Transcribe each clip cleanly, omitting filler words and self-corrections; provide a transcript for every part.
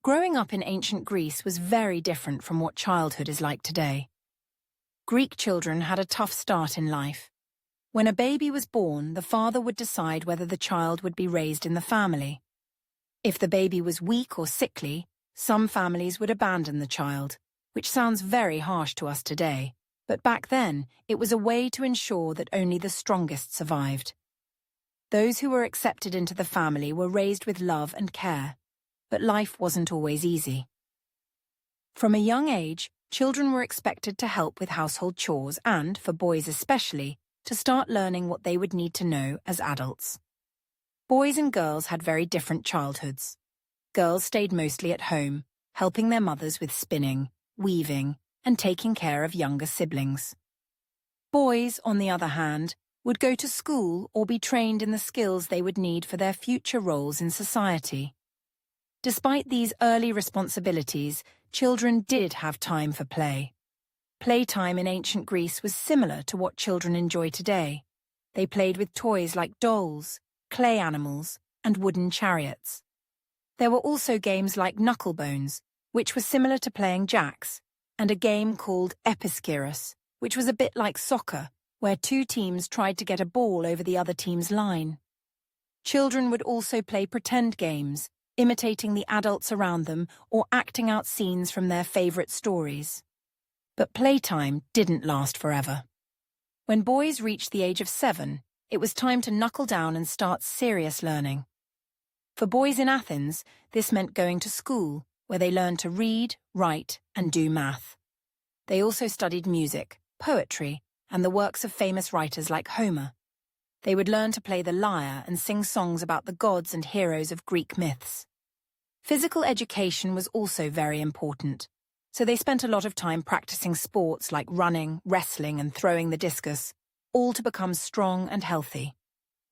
Growing up in ancient Greece was very different from what childhood is like today. Greek children had a tough start in life. When a baby was born, the father would decide whether the child would be raised in the family. If the baby was weak or sickly, some families would abandon the child, which sounds very harsh to us today, but back then it was a way to ensure that only the strongest survived. Those who were accepted into the family were raised with love and care. But life wasn't always easy. From a young age, children were expected to help with household chores and, for boys especially, to start learning what they would need to know as adults. Boys and girls had very different childhoods. Girls stayed mostly at home, helping their mothers with spinning, weaving, and taking care of younger siblings. Boys, on the other hand, would go to school or be trained in the skills they would need for their future roles in society. Despite these early responsibilities, children did have time for play. Playtime in ancient Greece was similar to what children enjoy today. They played with toys like dolls, clay animals, and wooden chariots. There were also games like knucklebones, which were similar to playing jacks, and a game called episkyrus, which was a bit like soccer, where two teams tried to get a ball over the other team's line. Children would also play pretend games, imitating the adults around them or acting out scenes from their favorite stories. But playtime didn't last forever. When boys reached the age of 7, it was time to knuckle down and start serious learning. For boys in Athens, this meant going to school, where they learned to read, write, and do math. They also studied music, poetry, and the works of famous writers like Homer. They would learn to play the lyre and sing songs about the gods and heroes of Greek myths. Physical education was also very important, so they spent a lot of time practicing sports like running, wrestling, and throwing the discus, all to become strong and healthy.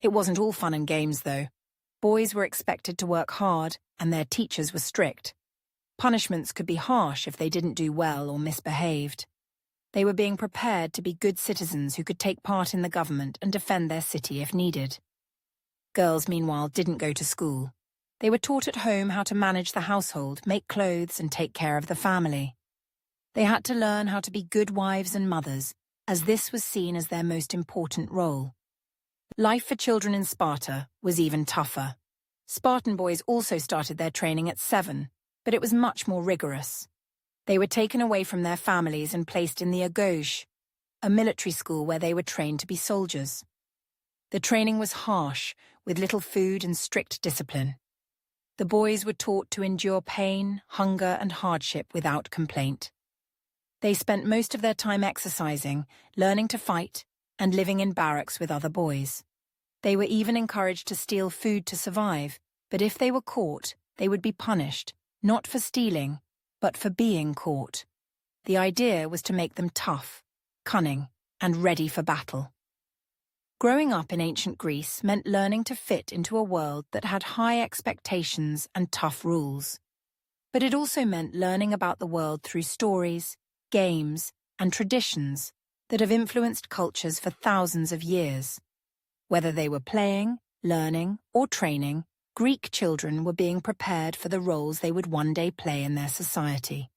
It wasn't all fun and games, though. Boys were expected to work hard, and their teachers were strict. Punishments could be harsh if they didn't do well or misbehaved. They were being prepared to be good citizens who could take part in the government and defend their city if needed. Girls, meanwhile, didn't go to school. They were taught at home how to manage the household, make clothes, and take care of the family. They had to learn how to be good wives and mothers, as this was seen as their most important role. Life for children in Sparta was even tougher. Spartan boys also started their training at 7, but it was much more rigorous. They were taken away from their families and placed in the agoj, a military school where they were trained to be soldiers. The training was harsh, with little food and strict discipline. The boys were taught to endure pain, hunger, and hardship without complaint. They spent most of their time exercising, learning to fight, and living in barracks with other boys. They were even encouraged to steal food to survive, but if they were caught, they would be punished, not for stealing, but for being caught. The idea was to make them tough, cunning, and ready for battle. Growing up in ancient Greece meant learning to fit into a world that had high expectations and tough rules. But it also meant learning about the world through stories, games, and traditions that have influenced cultures for thousands of years. Whether they were playing, learning, or training, Greek children were being prepared for the roles they would one day play in their society.